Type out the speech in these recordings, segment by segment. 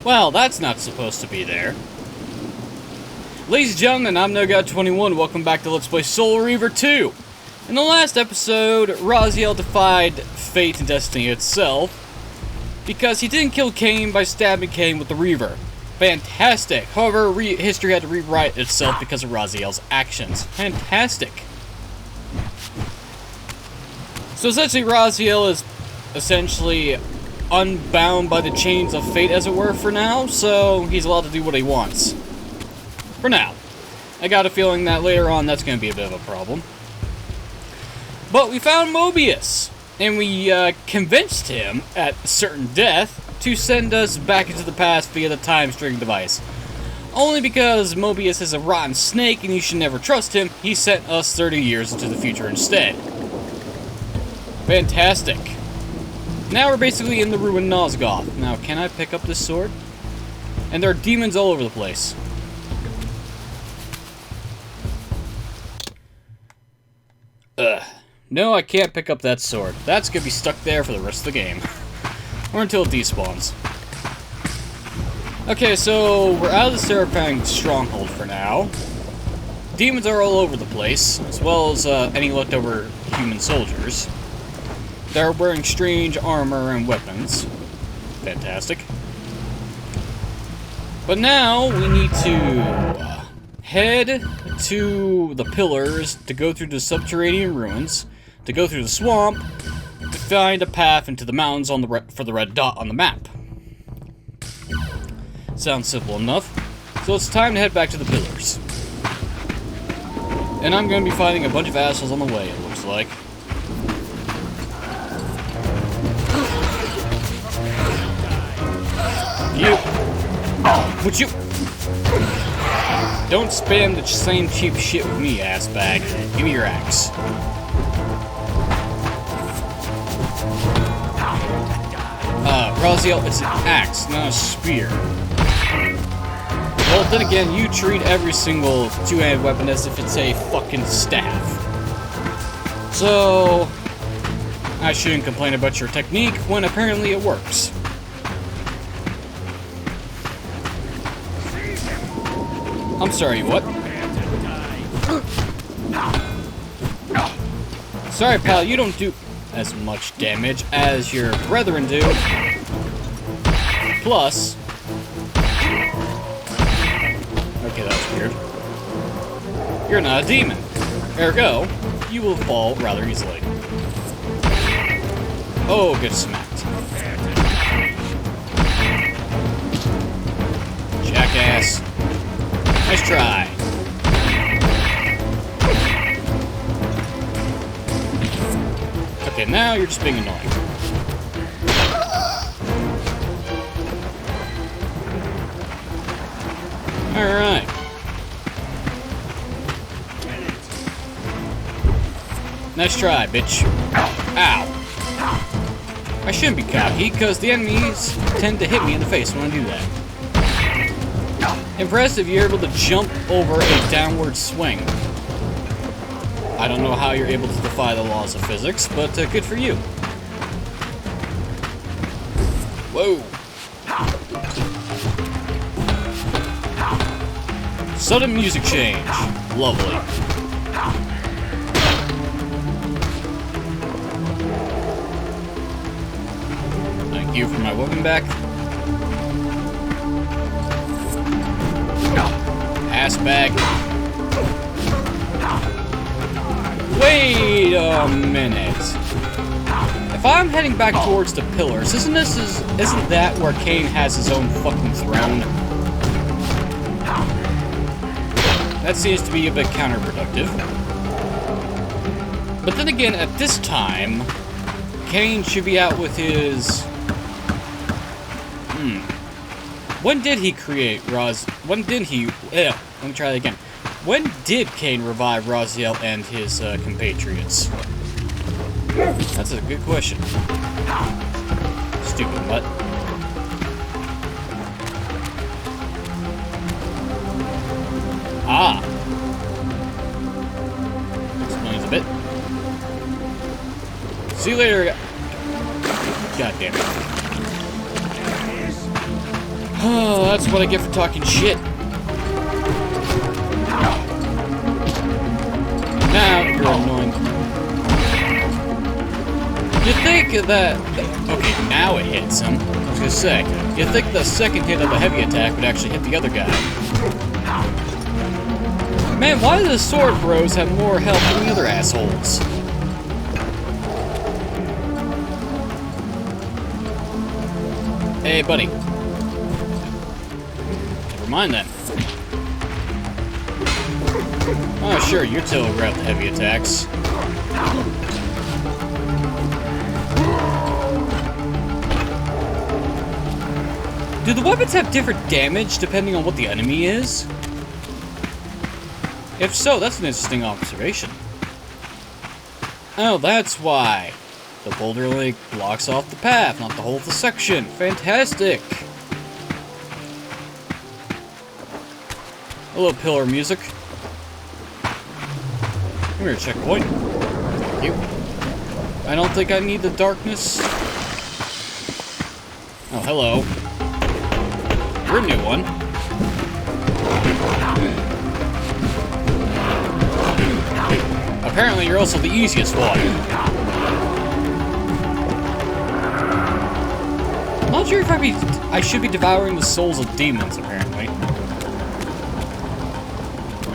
Well, that's not supposed to be there. Ladies and gentlemen, I'm NoGod21. Welcome back to Let's Play Soul Reaver 2. In the last episode, Raziel defied fate and destiny itself because he didn't kill Cain by stabbing Cain with the Reaver. Fantastic. However, history had to rewrite itself because of Raziel's actions. Fantastic. So essentially, Raziel is essentially unbound by the chains of fate, as it were, for now, so he's allowed to do what he wants. For now. I got a feeling that later on that's going to be a bit of a problem. But we found Mobius, and we convinced him, at certain death, to send us back into the past via the time string device. Only because Mobius is a rotten snake and you should never trust him, he sent us 30 years into the future instead. Fantastic. Now we're basically in the ruined Nosgoth. Now, can I pick up this sword? And there are demons all over the place. No, I can't pick up that sword. That's gonna be stuck there for the rest of the game. Or until it despawns. Okay, so we're out of the Seraphang stronghold for now. Demons are all over the place, as well as any leftover human soldiers. They're wearing strange armor and weapons. Fantastic. But now we need to head to the pillars to go through the subterranean ruins, to go through the swamp, to find a path into the mountains on for the red dot on the map. Sounds simple enough. So it's time to head back to the pillars. And I'm going to be fighting a bunch of assholes on the way, it looks like. You! Would you? Don't spam the same cheap shit with me, ass bag. Give me your axe. Raziel, it's an axe, not a spear. Well, then again, you treat every single two-handed weapon as if it's a fucking staff. So, I shouldn't complain about your technique when apparently it works. I'm sorry, what? Sorry, pal, you don't do as much damage as your brethren do. Plus... Okay, that's weird. You're not a demon. Ergo, you will fall rather easily. Oh, get smacked. Jackass. Nice try. Okay, now you're just being annoying. Alright. Nice try, bitch. Ow. I shouldn't be cocky, because the enemies tend to hit me in the face when I do that. Impressive, you're able to jump over a downward swing. I don't know how you're able to defy the laws of physics, but good for you. Whoa. Sudden music change. Lovely. Thank you for my weapon back. Ass bag. Wait a minute. If I'm heading back towards the pillars, isn't that where Cain has his own fucking throne? That seems to be a bit counterproductive. But then again, at this time, Cain should be out with his... When did he create When did he... let me try that again. When did Cain revive Raziel and his compatriots? That's a good question. Stupid mutt. Ah! Explains a bit. See you later. God damn it. that's what I get for talking shit. Now you're annoying. You think that... Okay, now it hits him. I was gonna say, you think the second hit of the heavy attack would actually hit the other guy. Man, why do the sword bros have more health than the other assholes? Hey, buddy. Never mind then. Oh, sure, you're still grab the heavy attacks. Do the weapons have different damage depending on what the enemy is? If so, that's an interesting observation. Oh, that's why. The boulder lake blocks off the path, not the whole of the section. Fantastic! Hello, pillar music. Come here, checkpoint. Thank you. I don't think I need the darkness. Oh, hello. You're a new one. Apparently, you're also the easiest one. I'm not sure if I should be devouring the souls of demons, apparently.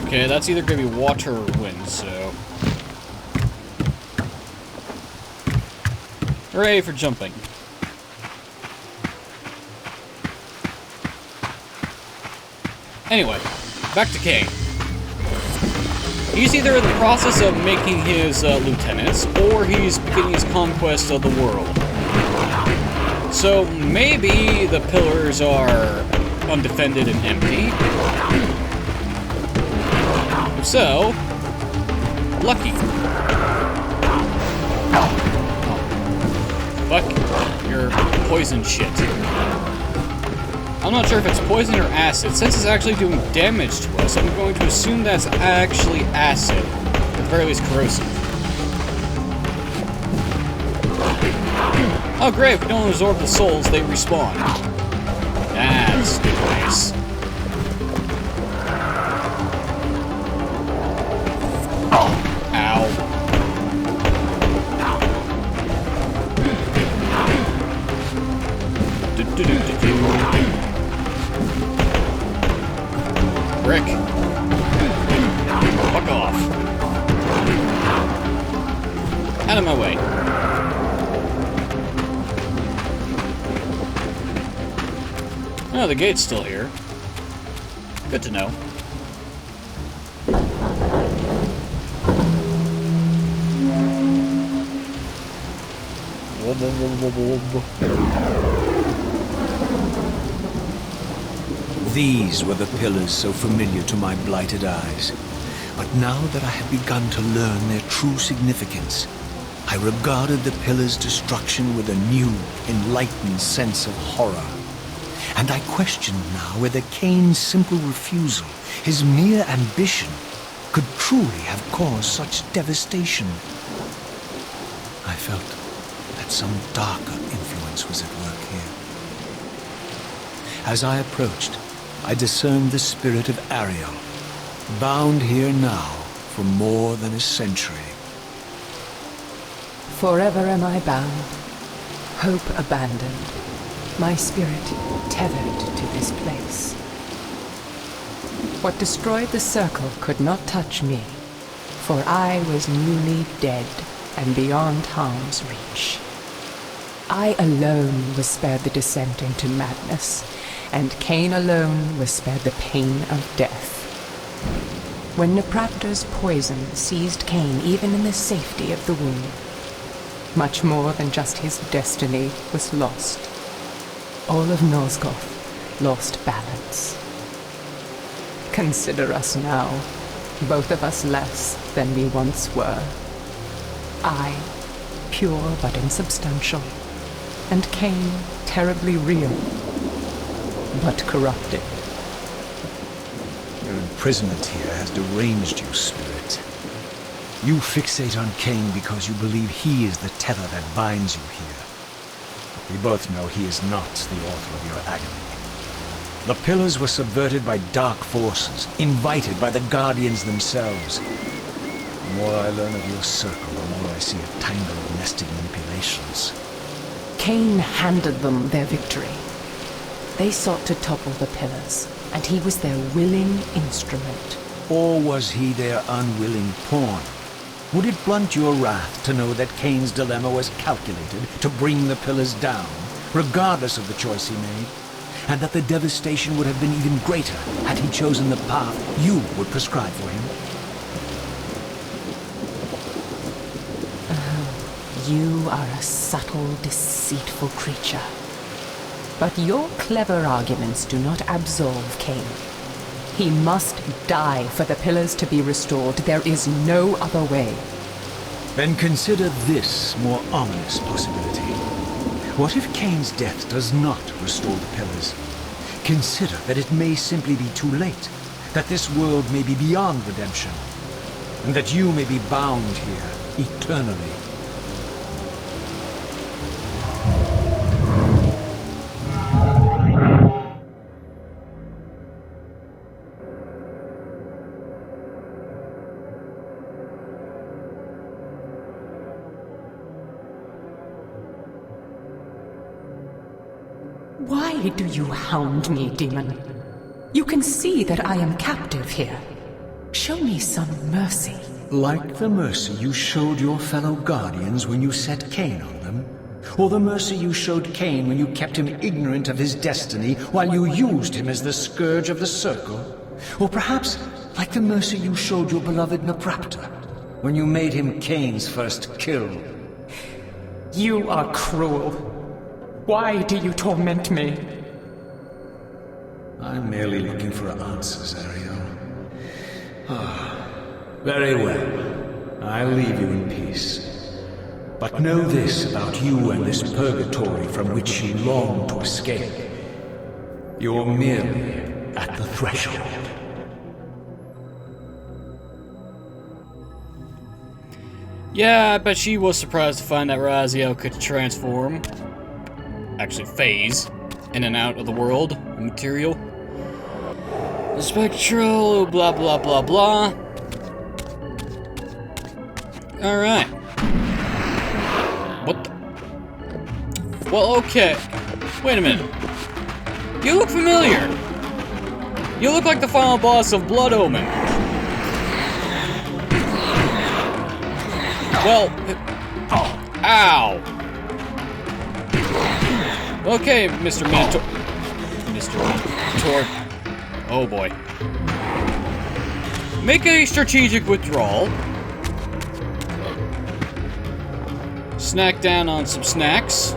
Okay, that's either gonna be water or wind, so... Hooray for jumping. Anyway, back to Kane. He's either in the process of making his lieutenants, or he's beginning his conquest of the world. So maybe the pillars are undefended and empty. If so, lucky. Fuck your poison shit. I'm not sure if it's poison or acid. Since it's actually doing damage to us, I'm going to assume that's actually acid. At the very least, corrosive. Oh great, if we don't absorb the souls, they respawn. That's nice. Ow. Brick. Fuck off. Out of my way. Oh, the gate's still here. Good to know. These were the pillars so familiar to my blighted eyes. But now that I had begun to learn their true significance, I regarded the pillars' destruction with a new, enlightened sense of horror. And I questioned now whether Cain's simple refusal, his mere ambition, could truly have caused such devastation. I felt that some darker influence was at work here. As I approached, I discerned the spirit of Ariel, bound here now for more than a century. Forever am I bound, hope abandoned, my spirit tethered to this place. What destroyed the circle could not touch me, for I was newly dead and beyond harm's reach. I alone was spared the descent into madness, and Cain alone was spared the pain of death. When Nepraptor's poison seized Cain even in the safety of the womb, much more than just his destiny was lost. All of Nosgoth lost balance. Consider us now, both of us less than we once were. I, pure but insubstantial, and Cain, terribly real, but corrupted. Your imprisonment here has deranged you, spirit. You fixate on Cain because you believe he is the tether that binds you here. We both know he is not the author of your agony. The pillars were subverted by dark forces, invited by the Guardians themselves. The more I learn of your circle, the more I see a tangle of nested manipulations. Cain handed them their victory. They sought to topple the pillars, and he was their willing instrument. Or was he their unwilling pawn? Would it blunt your wrath to know that Cain's dilemma was calculated to bring the pillars down, regardless of the choice he made? And that the devastation would have been even greater had he chosen the path you would prescribe for him? You are a subtle, deceitful creature. But your clever arguments do not absolve Cain. He must die for the pillars to be restored. There is no other way. Then consider this more ominous possibility. What if Cain's death does not restore the pillars? Consider that it may simply be too late, that this world may be beyond redemption, and that you may be bound here eternally. Why do you hound me, demon? You can see that I am captive here. Show me some mercy. Like the mercy you showed your fellow Guardians when you set Cain on them? Or the mercy you showed Cain when you kept him ignorant of his destiny while you used him as the scourge of the Circle? Or perhaps like the mercy you showed your beloved Naprapta when you made him Cain's first kill? You are cruel. Why do you torment me? I'm merely looking for answers, Ariel. Very well. I'll leave you in peace. But know this about you and this purgatory from which you long to escape. You're merely at the threshold. Yeah, I bet she was surprised to find that Raziel could transform. Actually, phase in and out of the world, material. The spectral, blah blah blah blah. Alright. What the? Well, okay. Wait a minute. You look familiar. You look like the final boss of Blood Omen. Well, ow. Okay, Mr. Minotaur. Mr. Minotaur. Oh boy. Make a strategic withdrawal. Snack down on some snacks.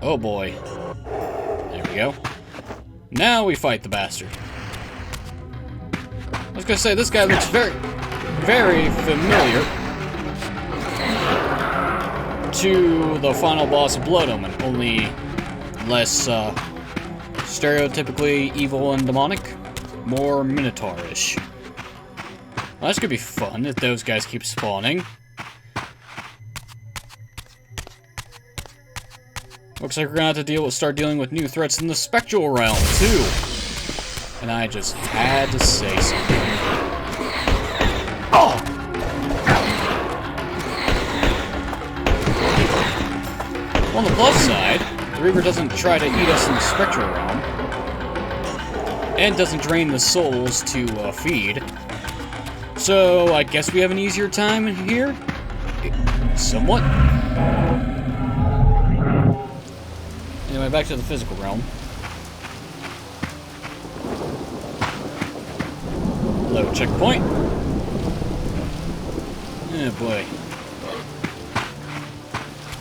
Oh boy. There we go. Now we fight the bastard. I was gonna say, this guy looks very, very familiar to the final boss of Blood Omen, only less stereotypically evil and demonic, more Minotaur-ish. Well, that's gonna be fun if those guys keep spawning. Looks like we're gonna have to start dealing with new threats in the spectral realm too. And I just had to say something. Oh! On the plus side, the Reaver doesn't try to eat us in the spectral realm, and doesn't drain the souls to feed. So I guess we have an easier time in here? Somewhat. Anyway, back to the physical realm. Low checkpoint. Oh boy.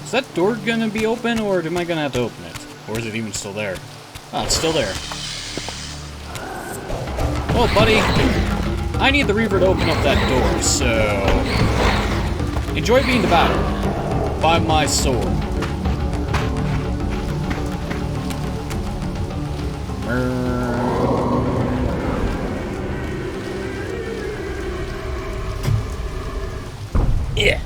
Is that door gonna be open, or am I gonna have to open it? Or is it even still there? Ah, it's still there. Well, buddy, I need the Reaver to open up that door, so... enjoy being devoured by my sword. Yeah.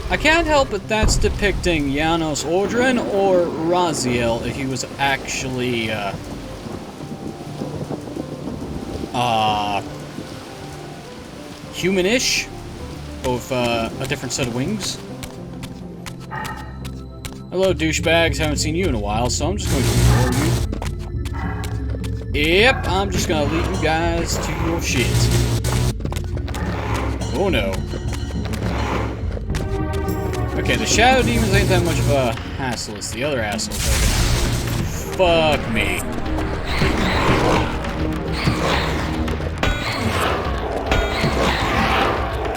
I can't help but that's depicting Janos Ordrin or Raziel if he was actually, humanish, with a different set of wings. Hello, douchebags. Haven't seen you in a while, so I'm just going to ignore you. Yep, I'm just gonna leave you guys to your shit. Oh no. Okay, the Shadow Demons ain't that much of a hassle. It's the other assholes that are gonna fuck me.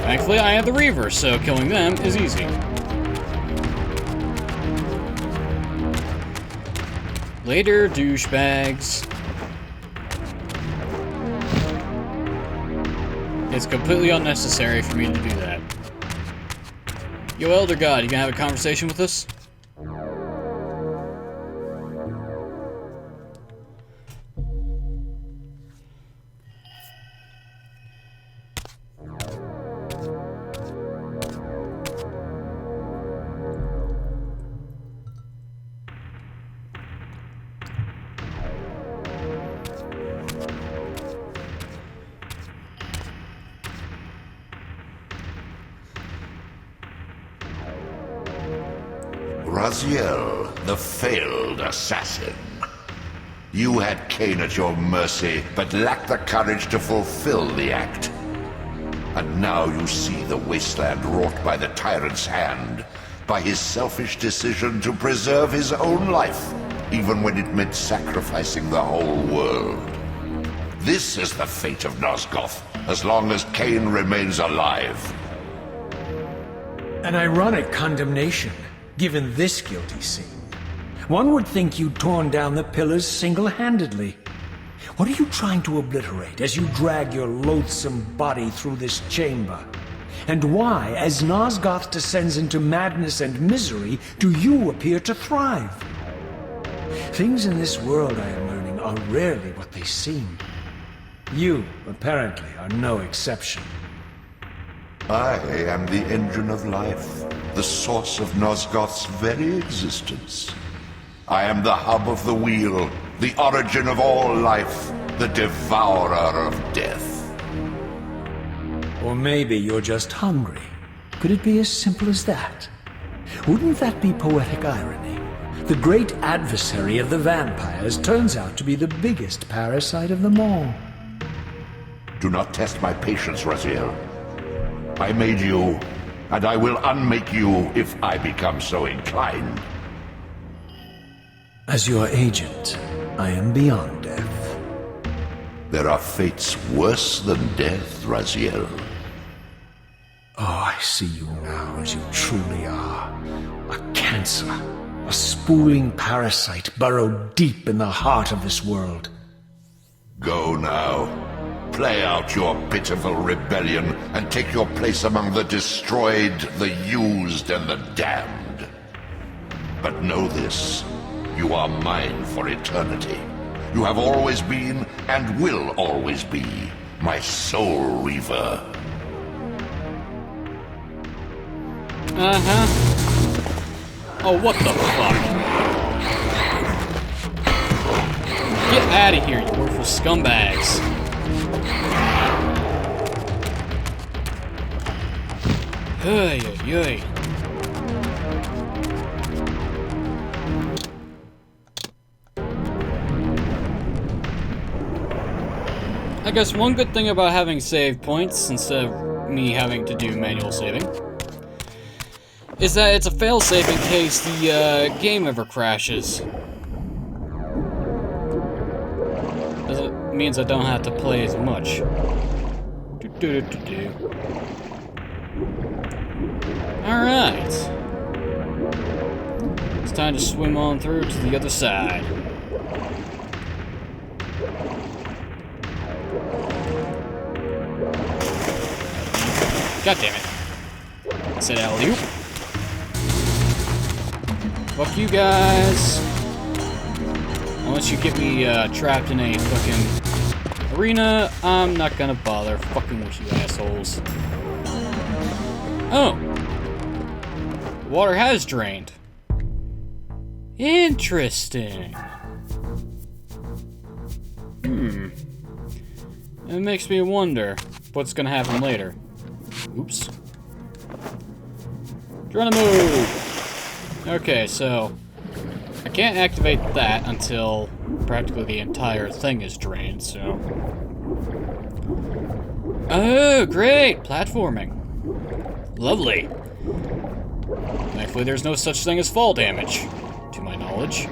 Thankfully, I have the Reaver, so killing them is easy. Later, douchebags. It's completely unnecessary for me to do that. Yo, Elder God, you gonna have a conversation with us? Raziel, the failed assassin. You had Cain at your mercy, but lacked the courage to fulfill the act. And now you see the wasteland wrought by the tyrant's hand, by his selfish decision to preserve his own life, even when it meant sacrificing the whole world. This is the fate of Nosgoth, as long as Cain remains alive. An ironic condemnation, given this guilty scene. One would think you'd torn down the pillars single-handedly. What are you trying to obliterate as you drag your loathsome body through this chamber? And why, as Nosgoth descends into madness and misery, do you appear to thrive? Things in this world, I am learning, are rarely what they seem. You, apparently, are no exception. I am the engine of life, the source of Nosgoth's very existence. I am the hub of the wheel, the origin of all life, the devourer of death. Or maybe you're just hungry. Could it be as simple as that? Wouldn't that be poetic irony? The great adversary of the vampires turns out to be the biggest parasite of them all. Do not test my patience, Raziel. I made you, and I will unmake you if I become so inclined. As your agent, I am beyond death. There are fates worse than death, Raziel. Oh, I see you now as you truly are. A cancer, a spooling parasite burrowed deep in the heart of this world. Go now. Play out your pitiful rebellion and take your place among the destroyed, the used, and the damned. But know this, you are mine for eternity. You have always been, and will always be, my soul Reaver. Oh, what the fuck? Get out of here, you worthless scumbags. Ay, ay, ay. I guess one good thing about having save points instead of me having to do manual saving is that it's a failsafe in case the game ever crashes. It means I don't have to play as much. Alright. It's time to swim on through to the other side. God damn it. I said alley-oop. Fuck you guys. Unless you get me trapped in a fucking arena, I'm not gonna bother fucking with you assholes. Oh. Water has drained. Interesting. It makes me wonder what's gonna happen later. Oops. Trying to move! Okay, so I can't activate that until practically the entire thing is drained, so... Oh, great! Platforming. Lovely. Thankfully there's no such thing as fall damage, to my knowledge.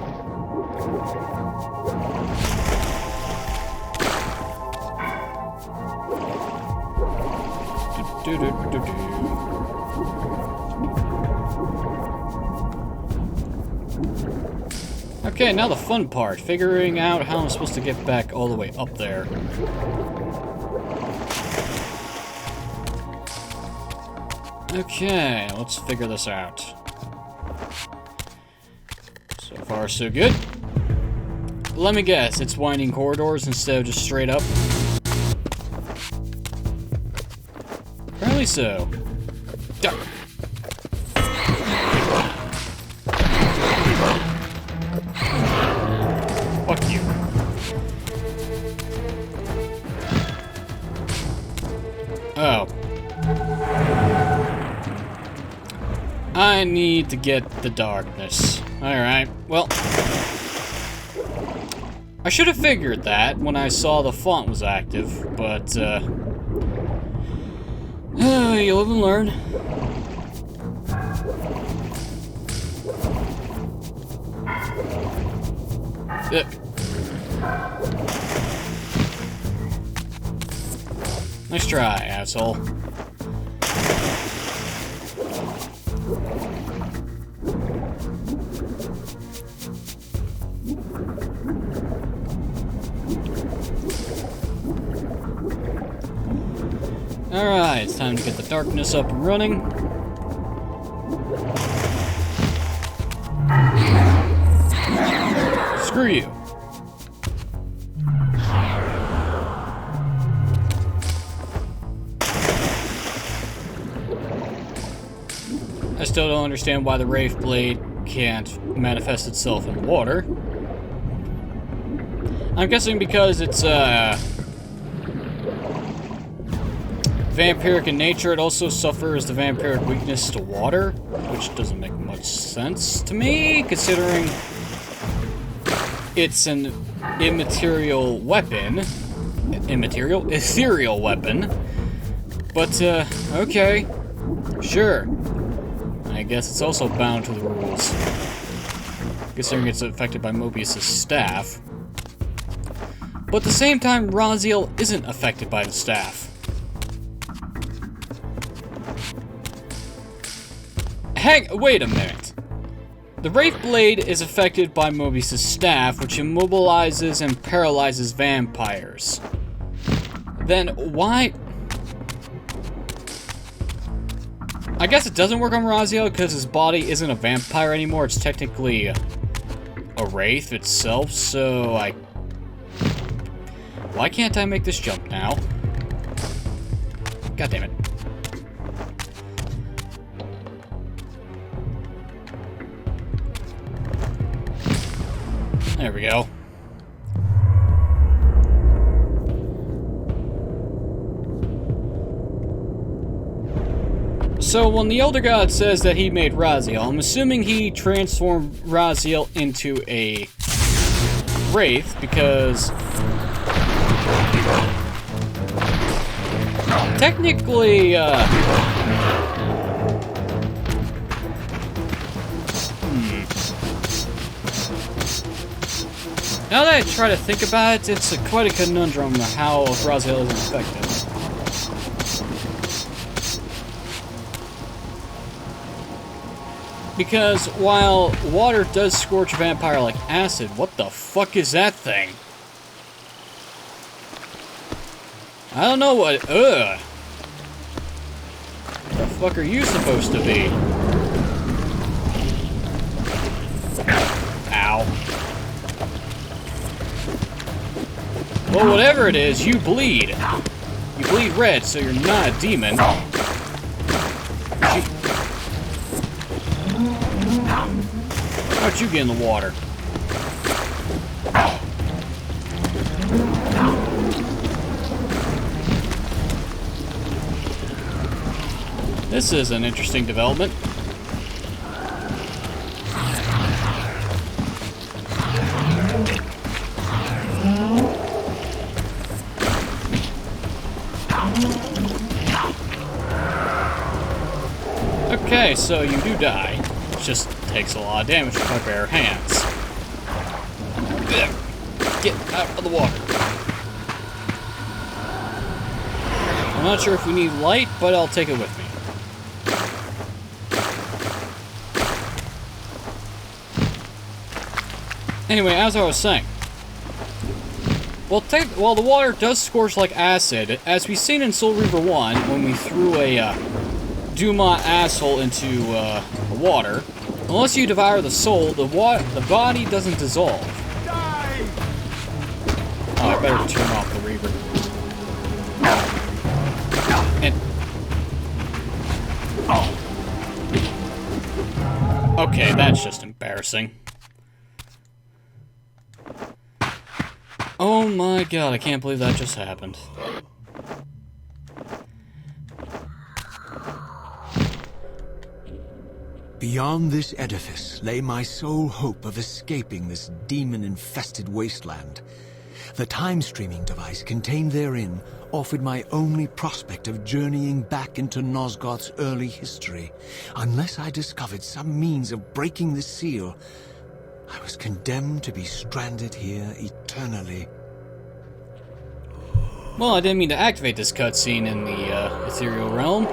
Okay, now the fun part, figuring out how I'm supposed to get back all the way up there. Okay, let's figure this out. So far, so good. Let me guess, it's winding corridors instead of just straight up. Apparently so. Duck. Fuck you. Oh. I need to get the darkness. Alright, well. I should have figured that when I saw the font was active, but, you live and learn. Nice try, asshole. Alright, it's time to get the darkness up and running. Screw you. I still don't understand why the Wraith Blade can't manifest itself in water. I'm guessing because it's, vampiric in nature, it also suffers the vampiric weakness to water, which doesn't make much sense to me, considering it's an immaterial weapon. Ethereal weapon. But, okay. Sure. I guess it's also bound to the rules. Considering it's affected by Mobius's staff. But at the same time, Raziel isn't affected by the staff. Wait a minute. The Wraith Blade is affected by Mobius's staff, which immobilizes and paralyzes vampires. Then why... I guess it doesn't work on Raziel because his body isn't a vampire anymore. It's technically a wraith itself, so I... Why can't I make this jump now? God damn it. There we go. So when the Elder God says that he made Raziel, I'm assuming he transformed Raziel into a wraith because technically, now that I try to think about it, it's quite a conundrum how Raziel is infected. Because while water does scorch a vampire like acid, what the fuck is that thing? I don't know what, What the fuck are you supposed to be? Ow. Well, whatever it is, you bleed. You bleed red, so you're not a demon. You How'd you get in the water? This is an interesting development. Okay, so you do die. It just takes a lot of damage with my bare hands. Get out of the water. I'm not sure if we need light, but I'll take it with me. Anyway, as I was saying, well, the water does scorch like acid, as we've seen in Soul Reaver 1 when we threw a Duma asshole into the water. Unless you devour the soul, the body doesn't dissolve. Oh, I better turn off the Reaver. And okay, that's just embarrassing. Oh my god, I can't believe that just happened. Beyond this edifice lay my sole hope of escaping this demon-infested wasteland. The time-streaming device contained therein offered my only prospect of journeying back into Nosgoth's early history. Unless I discovered some means of breaking the seal, I was condemned to be stranded here eternally. Well, I didn't mean to activate this cutscene in the ethereal realm.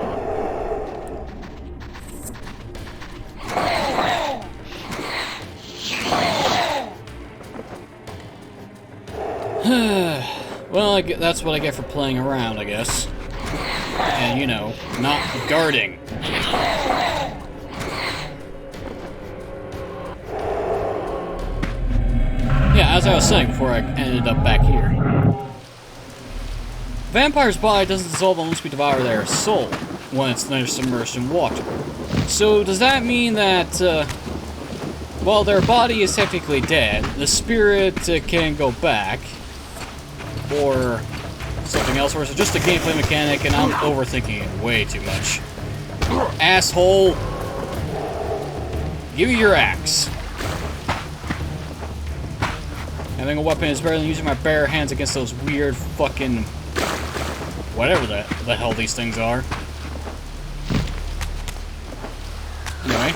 Well, that's what I get for playing around, I guess. And, you know, not guarding. Yeah, as I was saying before I ended up back here. Vampire's body doesn't dissolve unless we devour their soul when they're submerged in water. So does that mean that, while their body is technically dead, the spirit can go back? Or something else? Or is it just a gameplay mechanic and I'm overthinking it way too much? Asshole! Give me your axe. Having a weapon is better than using my bare hands against those weird fucking... whatever the hell these things are. Anyway,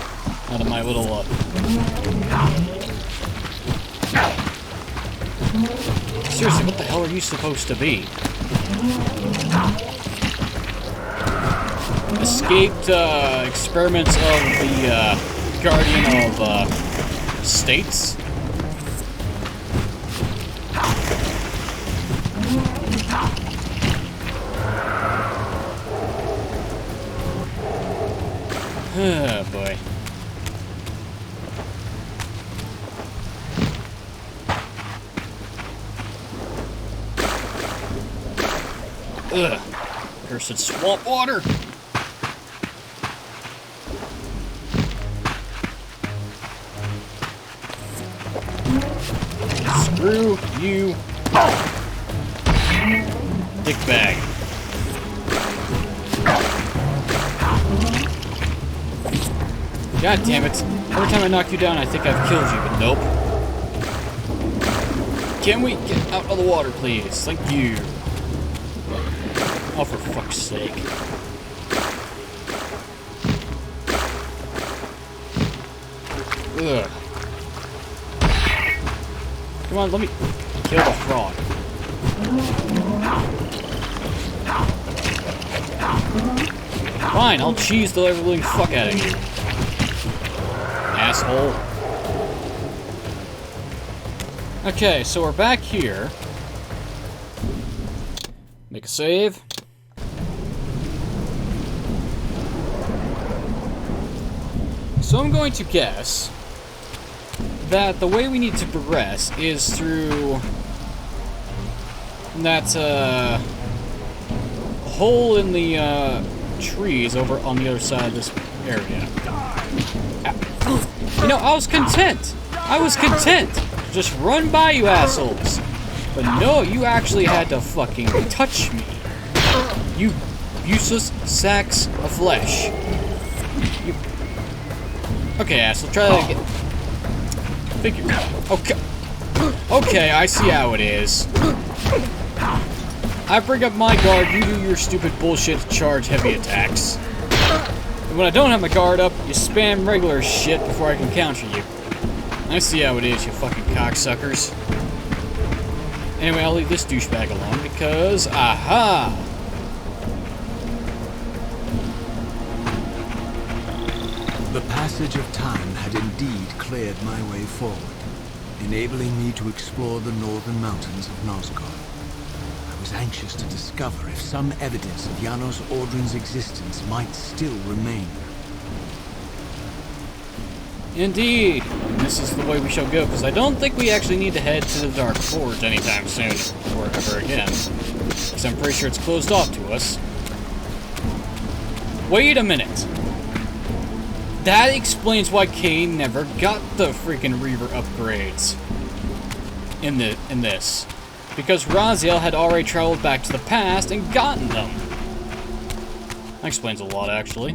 out of my little, seriously, what the hell are you supposed to be? Escaped, experiments of the, Guardian of, States? Oh, boy. Ugh. Cursed swamp water! Screw you! Dick bag. God damn it. Every time I knock you down, I think I've killed you, but nope. Can we get out of the water, please? Thank you. Oh, for fuck's sake. Ugh. Come on, let me kill the frog. Fine, I'll cheese the living fuck out of you. Asshole. Okay, so we're back here. Make a save. So I'm going to guess that the way we need to progress is through that hole in the trees over on the other side of this area. You know, I was content. I was content to just run by you assholes. But no, you actually had to fucking touch me. You useless sacks of flesh. You... Okay, asshole, try that again. Figure. Okay. Okay, I see how it is. I bring up my guard, you do your stupid bullshit to charge heavy attacks. And when I don't have my guard up, you spam regular shit before I can counter you. I see how it is, you fucking cocksuckers. Anyway, I'll leave this douchebag alone because, aha! The passage of time had indeed cleared my way forward, enabling me to explore the northern mountains of Nosgoth. I was anxious to discover if some evidence of Janos Audrin's existence might still remain. Indeed, and this is the way we shall go, because I don't think we actually need to head to the Dark Forge anytime soon, or ever again. Because I'm pretty sure it's closed off to us. Wait a minute. That explains why Cain never got the freaking Reaver upgrades in this. Because Raziel had already traveled back to the past and gotten them. That explains a lot, actually.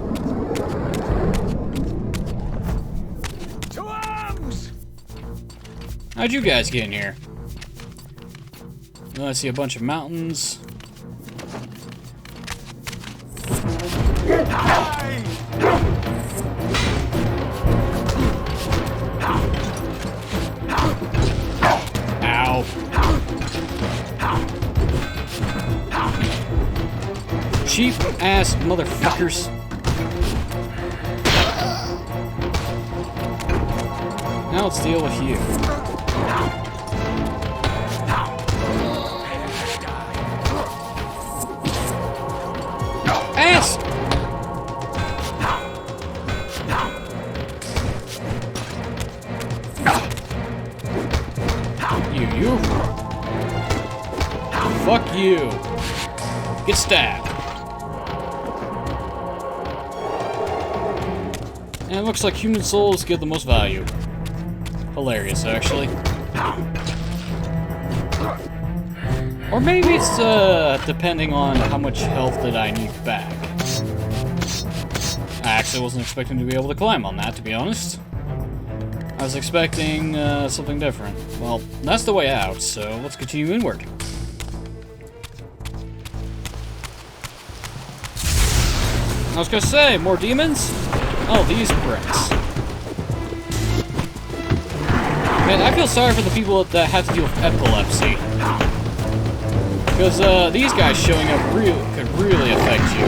To arms! How'd you guys get in here? Oh, I see a bunch of mountains. Ow. Cheap ass motherfuckers. Now let's deal with you. Ass! You. Fuck you. Get stabbed. And it looks like human souls give the most value. Hilarious, actually. Or maybe it's, depending on how much health that I need back. I actually wasn't expecting to be able to climb on that, to be honest. I was expecting, something different. Well, that's the way out, so let's continue inward. I was gonna say, more demons? Oh, these bricks. Man, I feel sorry for the people that have to deal with epilepsy. Because, these guys showing up could really affect you.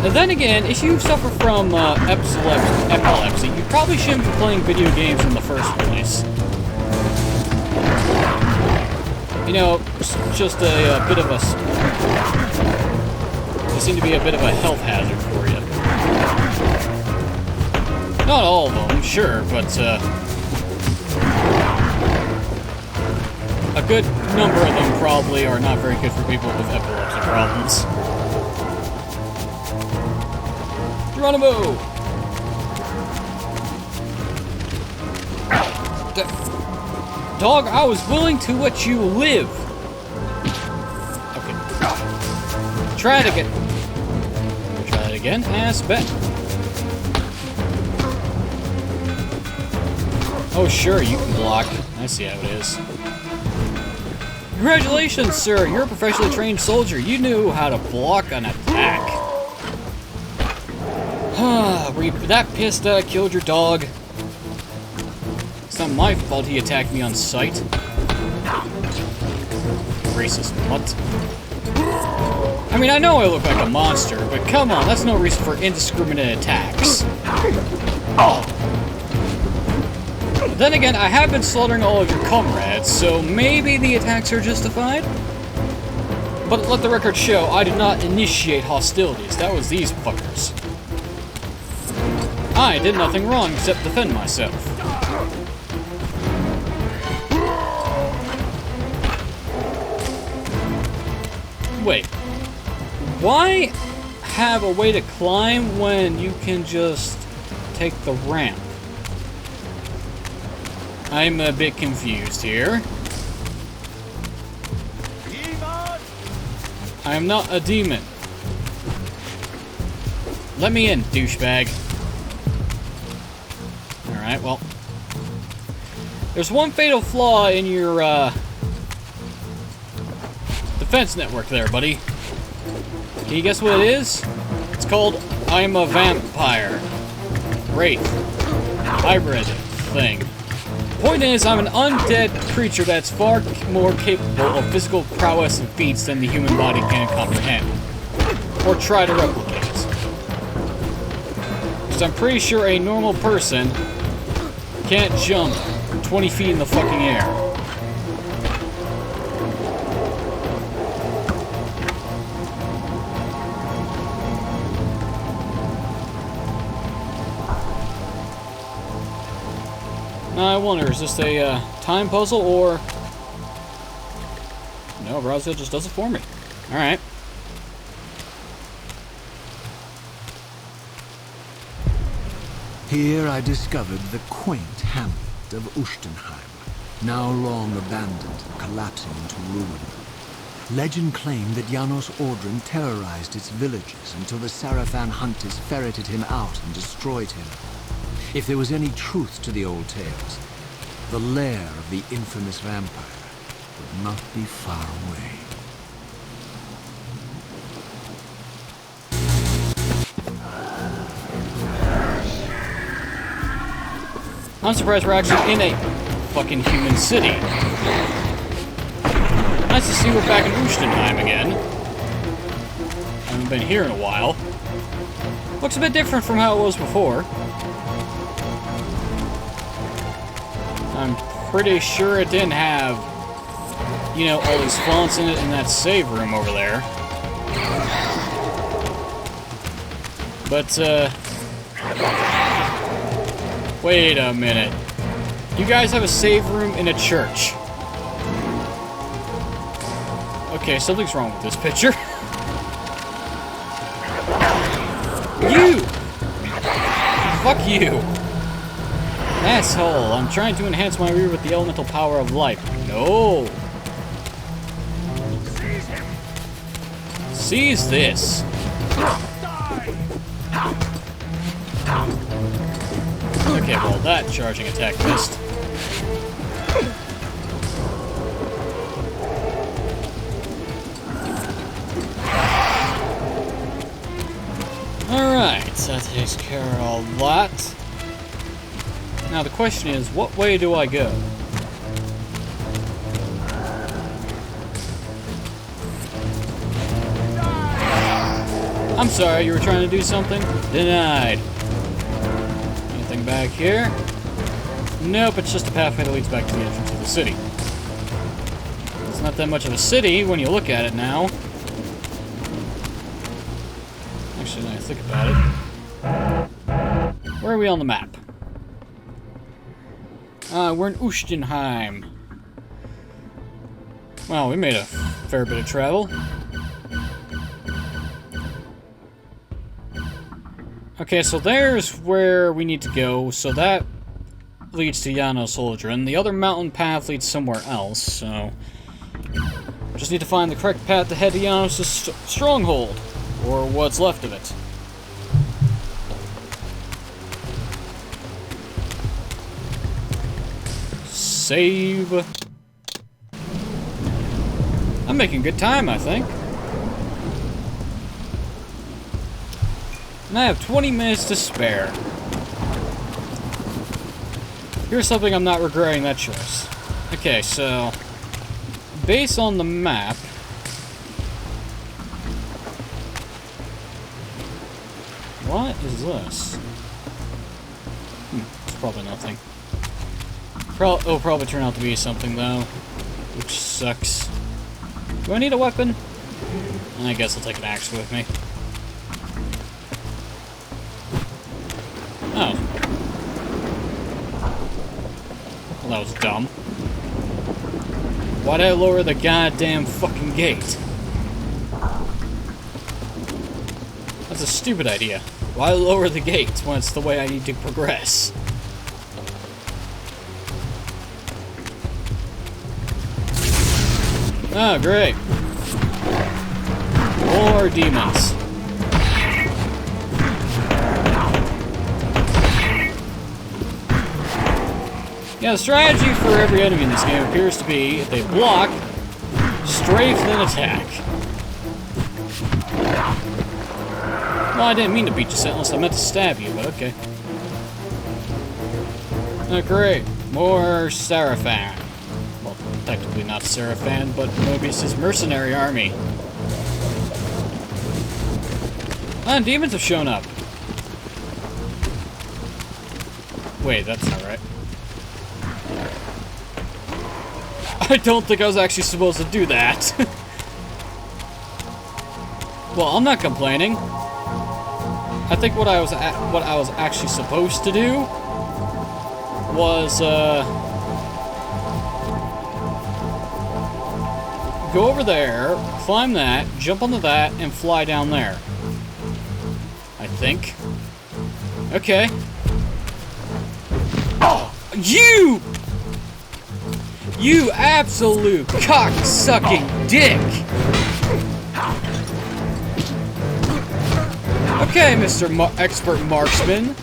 And then again, if you suffer from, epilepsy, you probably shouldn't be playing video games in the first place. You know, it's just a bit of a... They seem to be a bit of a health hazard for you. Not all of them, sure, but, a good number of them probably are not very good for people with epilepsy problems. Geronimo! Dog, I was willing to let you live. Okay. Try it again. Try it again. Ass bet. Oh, sure, you can block. I see how it is. Congratulations, sir. You're a professionally trained soldier. You knew how to block an attack. Were you that pissed that I killed your dog? It's not my fault he attacked me on sight. Racist mutt. I mean, I know I look like a monster, but come on, that's no reason for indiscriminate attacks. Then again, I have been slaughtering all of your comrades, so maybe the attacks are justified? But let the record show, I did not initiate hostilities. That was these fuckers. I did nothing wrong except defend myself. Wait. Why have a way to climb when you can just take the ramp? I'm a bit confused here. I am not a demon. Let me in, douchebag. Alright, well. There's one fatal flaw in your, defense network there, buddy. Can you guess what it is? It's called I'm a Vampire. Wraith. Hybrid thing. Point is, I'm an undead creature that's far more capable of physical prowess and feats than the human body can comprehend. Or try to replicate. Because I'm pretty sure a normal person can't jump 20 feet in the fucking air. Now I wonder, is this a time puzzle or... No, Raziel just does it for me. Alright. Here I discovered the quaint hamlet of Ustenheim, now long abandoned and collapsing into ruin. Legend claimed that Janos Ordren terrorized its villagers until the Sarafan hunters ferreted him out and destroyed him. If there was any truth to the old tales, the lair of the infamous vampire would not be far away. I'm surprised we're actually in a fucking human city. Nice to see we're back in Ustenheim again. Haven't been here in a while. Looks a bit different from how it was before. I'm pretty sure it didn't have, you know, all these fonts in it in that save room over there. But, wait a minute. You guys have a save room in a church. Okay, something's wrong with this picture. You! Fuck you! Asshole, I'm trying to enhance my Reaver with the elemental power of life. No! Seize this! Okay, well, that charging attack missed. Alright, that takes care of all that. Now the question is, what way do I go? I'm sorry, you were trying to do something? Denied. Anything back here? Nope, it's just a pathway that leads back to the entrance of the city. It's not that much of a city when you look at it now. Actually, now I think about it. Where are we on the map? We're in Ustenheim. Wow, we made a fair bit of travel. Okay, so there's where we need to go, so that leads to Janos Ordren. The other mountain path leads somewhere else, so... just need to find the correct path to head to Janos' stronghold, or what's left of it. Save. I'm making good time, I think. And I have 20 minutes to spare. Here's something I'm not regretting that choice. Okay, so... based on the map... what is this? It's probably nothing. It'll probably turn out to be something, though. Which sucks. Do I need a weapon? I guess I'll take an axe with me. Oh. Well, that was dumb. Why'd I lower the goddamn fucking gate? That's a stupid idea. Why lower the gates when it's the way I need to progress? Oh, great. More demons. Yeah, the strategy for every enemy in this game appears to be, if they block, strafe, then attack. Well, I didn't mean to beat you senseless, I meant to stab you, but okay. Oh, great. More Seraphan. Well, technically not Seraphan, but Mobius' mercenary army. Ah, demons have shown up. Wait, that's not right. I don't think I was actually supposed to do that. Well, I'm not complaining. I think what I was actually supposed to do was go over there, climb that, jump onto that, and fly down there. I think. Okay. Oh, you absolute cock-sucking dick! Okay, Mr. Expert Marksman.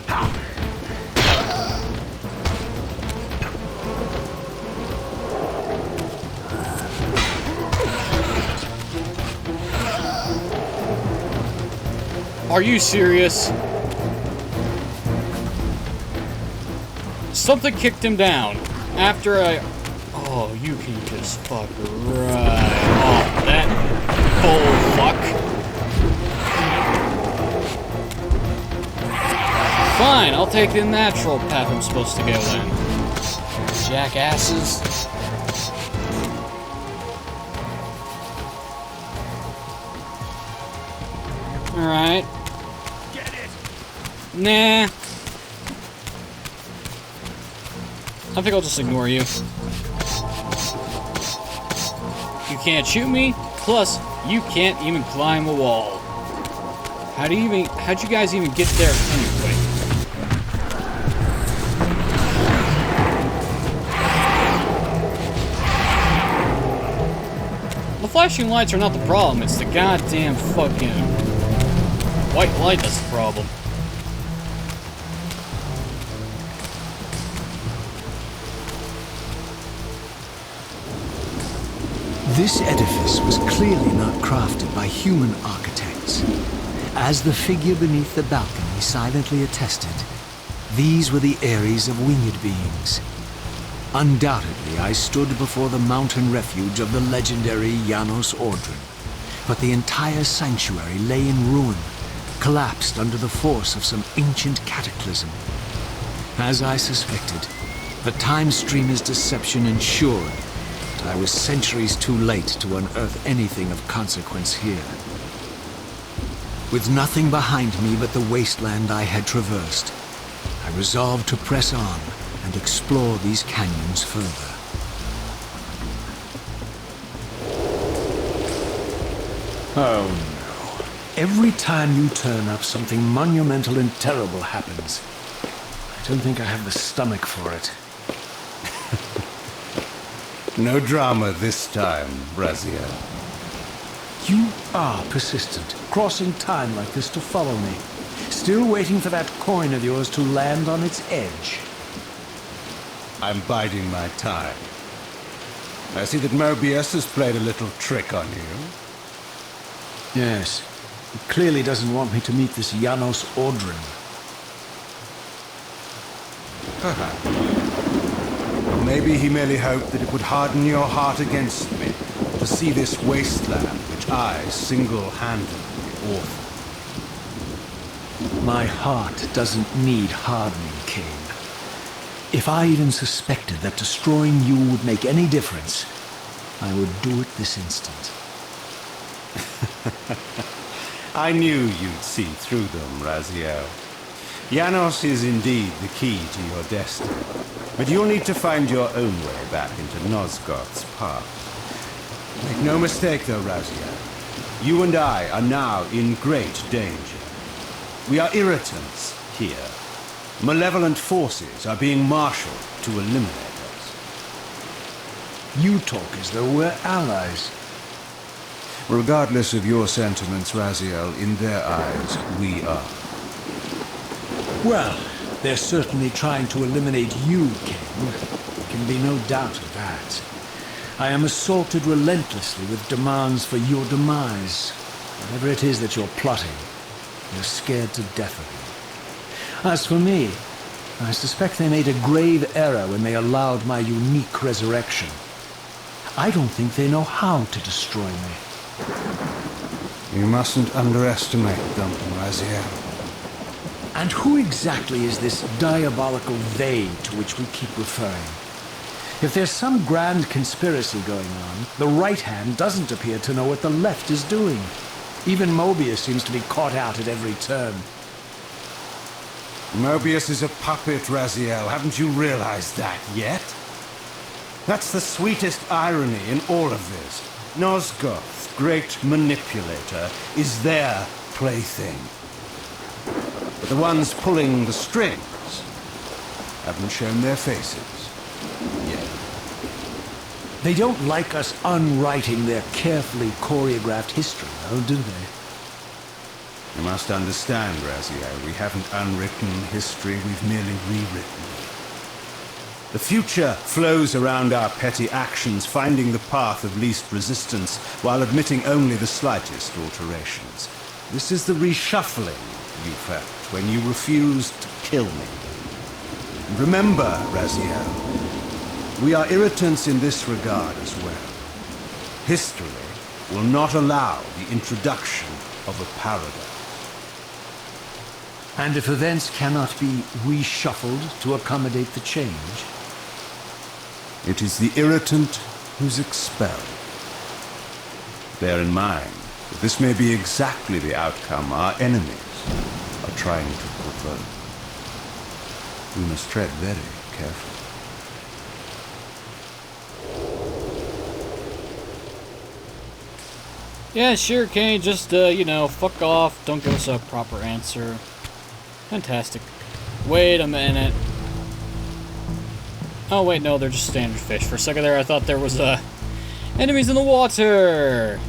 Are you serious? Something kicked him down after I... Oh, you can just fuck right off that bull fuck. Fine, I'll take the natural path I'm supposed to go in. Jackasses. Alright. Get it. Nah. I think I'll just ignore you. You can't shoot me, plus you can't even climb a wall. How'd you guys even get there anyway? The flashing lights are not the problem, it's the goddamn fucking white light that's the problem. This edifice was clearly not crafted by human architects. As the figure beneath the balcony silently attested, these were the Ares of winged beings. Undoubtedly, I stood before the mountain refuge of the legendary Janos Ordrin, but the entire sanctuary lay in ruin, collapsed under the force of some ancient cataclysm. As I suspected, the time streamer's deception ensured I was centuries too late to unearth anything of consequence here. With nothing behind me but the wasteland I had traversed, I resolved to press on and explore these canyons further. Oh no. Every time you turn up, something monumental and terrible happens. I don't think I have the stomach for it. No drama this time, Raziel. You are persistent, crossing time like this to follow me. Still waiting for that coin of yours to land on its edge. I'm biding my time. I see that Mobius has played a little trick on you. Yes. He clearly doesn't want me to meet this Janos Ordrin. Maybe he merely hoped that it would harden your heart against me, to see this wasteland which I single-handedly authored. My heart doesn't need hardening, Cain. If I even suspected that destroying you would make any difference, I would do it this instant. I knew you'd see through them, Raziel. Janos is indeed the key to your destiny, but you'll need to find your own way back into Nosgoth's path. Make no mistake, though, Raziel. You and I are now in great danger. We are irritants here. Malevolent forces are being marshaled to eliminate us. You talk as though we're allies. Regardless of your sentiments, Raziel, in their eyes, we are. Well, they're certainly trying to eliminate you, King. There can be no doubt of that. I am assaulted relentlessly with demands for your demise. Whatever it is that you're plotting, you're scared to death of me. As for me, I suspect they made a grave error when they allowed my unique resurrection. I don't think they know how to destroy me. You mustn't underestimate them, Raziel. And who exactly is this diabolical they to which we keep referring? If there's some grand conspiracy going on, the right hand doesn't appear to know what the left is doing. Even Mobius seems to be caught out at every turn. Mobius is a puppet, Raziel. Haven't you realized that yet? That's the sweetest irony in all of this. Nosgoth's great manipulator is their plaything. But the ones pulling the strings haven't shown their faces yet. They don't like us unwriting their carefully choreographed history, though, do they? You must understand, Raziel, we haven't unwritten history, we've merely rewritten it. The future flows around our petty actions, finding the path of least resistance, while admitting only the slightest alterations. This is the reshuffling you felt when you refused to kill me. And remember, Raziel, we are irritants in this regard as well. History will not allow the introduction of a paradox. And if events cannot be reshuffled to accommodate the change? It is the irritant who's expelled. Bear in mind that this may be exactly the outcome our enemies are trying to provoke. We must tread very carefully. Yeah, sure, Kane. Just, fuck off. Don't give us a proper answer. Fantastic. Wait a minute. Oh, wait, no, they're just standard fish. For a second there, I thought there was, enemies in the water.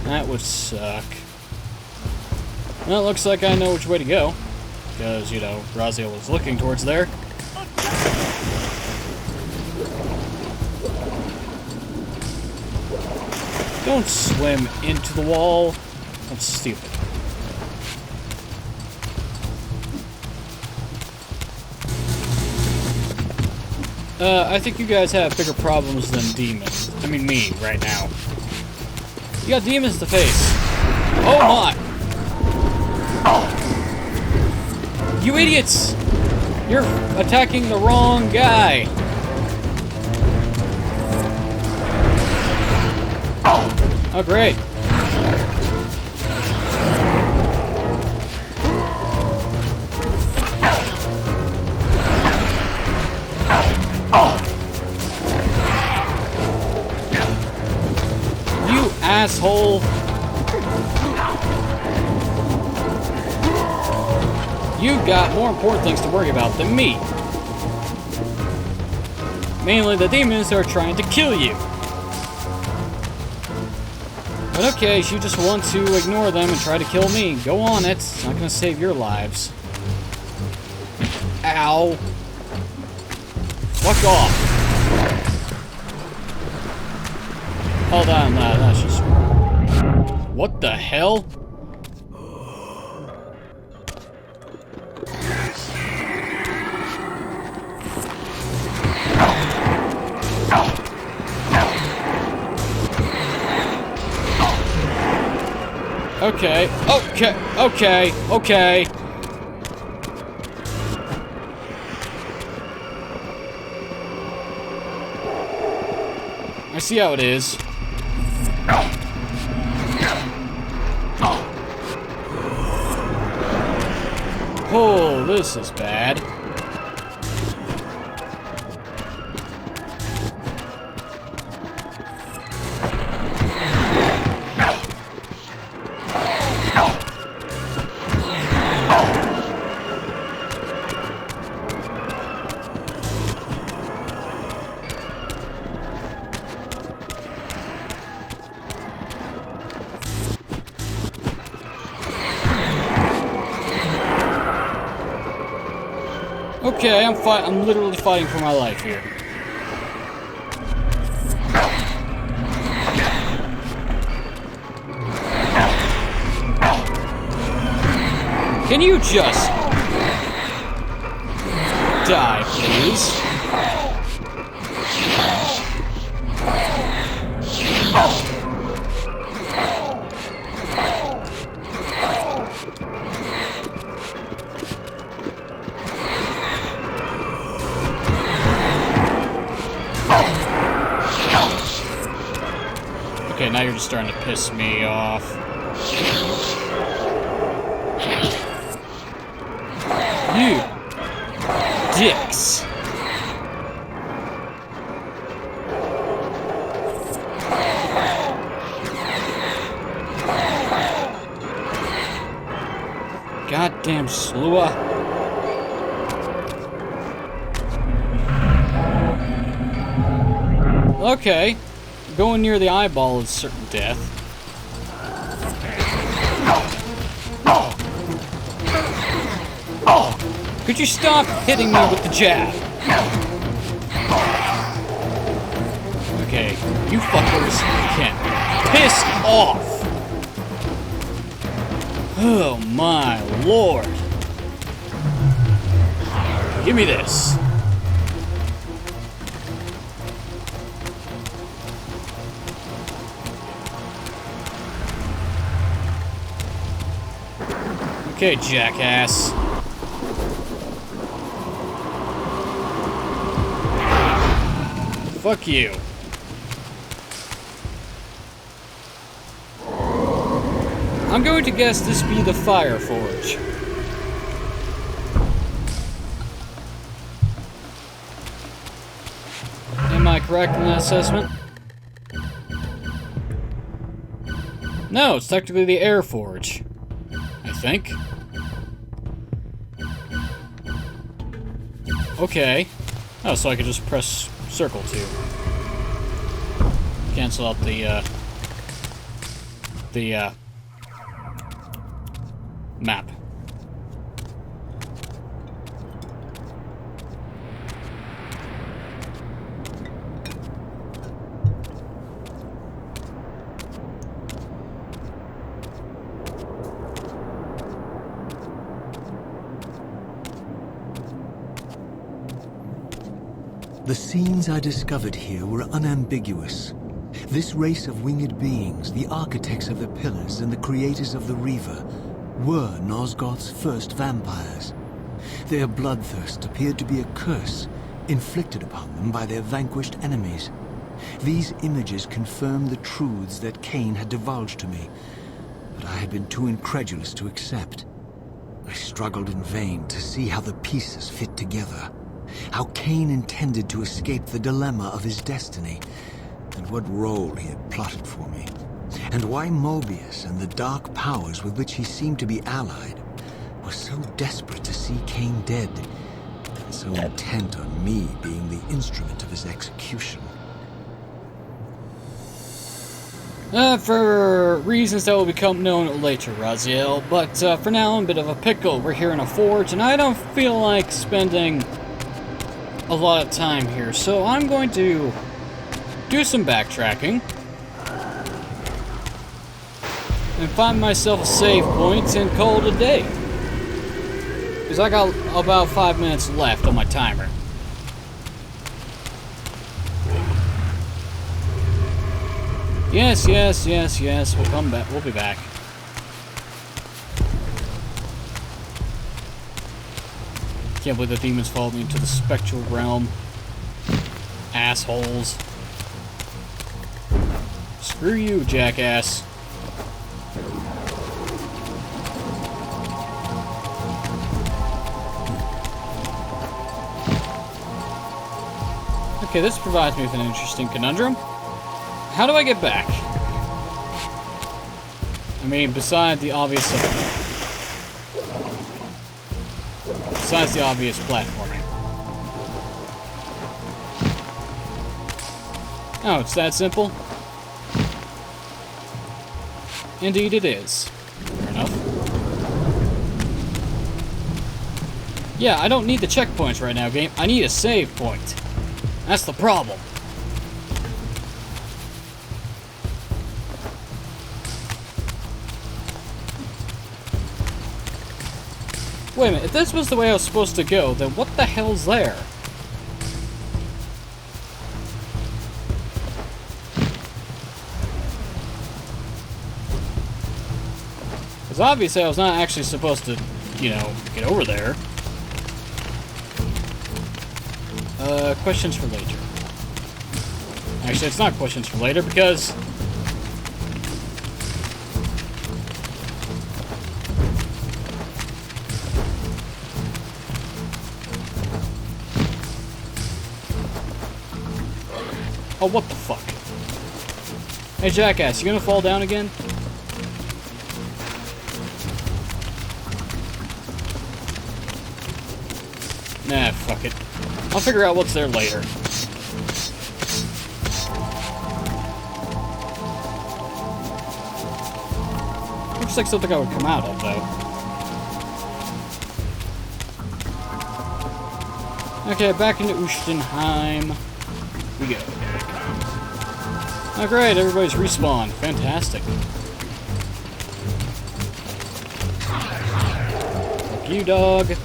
That would suck. Well, it looks like I know which way to go. Because, Raziel was looking towards there. Don't swim into the wall. That's stupid. I think you guys have bigger problems than demons. I mean, me, right now. You got demons to face. Oh my! You idiots! You're attacking the wrong guy. Oh, great. You asshole. You've got more important things to worry about than me. Mainly the demons are trying to kill you. But okay, you just want to ignore them and try to kill me. Go on, it's not gonna save your lives. Ow. Fuck off. Hold on, that's just... What the hell? Okay. I see how it is. Oh, this is bad. Okay, I'm literally fighting for my life here. Can you just die, please? Okay, now you're just starting to piss me off. You dicks. Goddamn Slua. Okay. Going near the eyeball is certain death. Could you stop hitting me with the jab? Okay, you fuckers can piss off. Oh my lord. Give me this. Okay, jackass. Fuck you. I'm going to guess this be the Fire Forge. Am I correct in that assessment? No, it's technically the Air Forge. I think. Okay. Oh, so I could just press circle to cancel out the map. The scenes I discovered here were unambiguous. This race of winged beings, the architects of the pillars and the creators of the Reaver, were Nosgoth's first vampires. Their bloodthirst appeared to be a curse inflicted upon them by their vanquished enemies. These images confirmed the truths that Cain had divulged to me, but I had been too incredulous to accept. I struggled in vain to see how the pieces fit together. How Cain intended to escape the dilemma of his destiny, and what role he had plotted for me, and why Mobius and the dark powers with which he seemed to be allied were so desperate to see Cain dead, and so intent on me being the instrument of his execution. For reasons that will become known later, Raziel, but for now I'm a bit of a pickle. We're here in a forge, and I don't feel like spending a lot of time here, so I'm going to do some backtracking and find myself a save point and call it a day, because I got about 5 minutes left on my timer. Yes, we'll come back, we'll be back. Can't believe the demons followed me into the spectral realm. Assholes. Screw you, jackass. Okay, this provides me with an interesting conundrum. How do I get back? I mean, besides the obvious platforming. Oh, it's that simple? Indeed it is. Fair enough. Yeah, I don't need the checkpoints right now, game. I need a save point. That's the problem. Wait a minute, if this was the way I was supposed to go, then what the hell's there? Because obviously I was not actually supposed to, you know, get over there. Questions for later. Actually, it's not questions for later because... Oh, what the fuck? Hey, jackass, you gonna fall down again? Nah, fuck it. I'll figure out what's there later. Looks like something I would come out of, though. Okay, back into Ustenheim. We go. Oh, great, everybody's respawned. Fantastic. Fuck you, dog.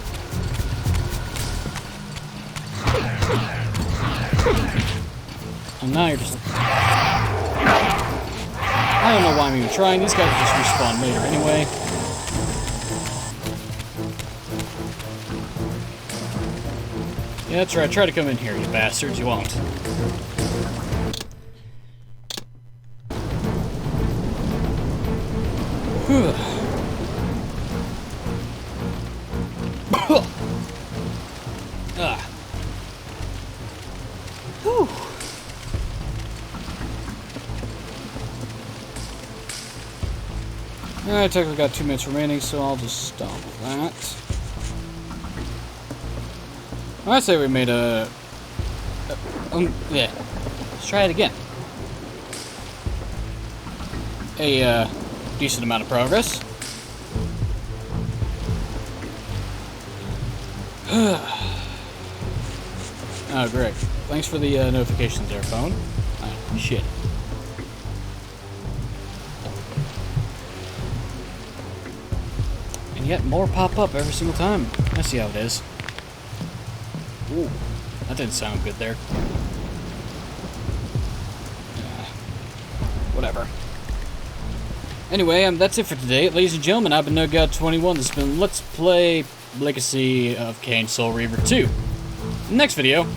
And now you're just... I don't know why I'm even trying. These guys will just respawn later anyway. Yeah, that's right. Try to come in here, you bastards. You won't. Whew. Ah. Whew. I technically got 2 minutes remaining, so I'll just stop that. I say we made a... yeah. Let's try it again. A, decent amount of progress. Oh, great. Thanks for the notifications there, phone. Oh, shit. And yet more pop up every single time. I see how it is. Ooh, that didn't sound good there. Whatever. Anyway, that's it for today. Ladies and gentlemen, I've been NoGod21. This has been Let's Play Legacy of Kain Soul Reaver 2. In the next video,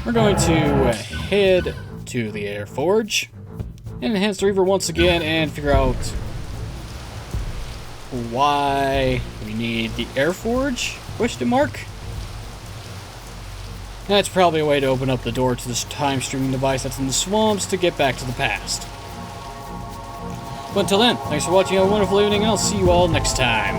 we're going to head to the Air Forge and enhance the Reaver once again and figure out why we need the Air Forge? Question mark? That's probably a way to open up the door to this time streaming device that's in the swamps to get back to the past. But until then, thanks for watching, have a wonderful evening, and I'll see you all next time.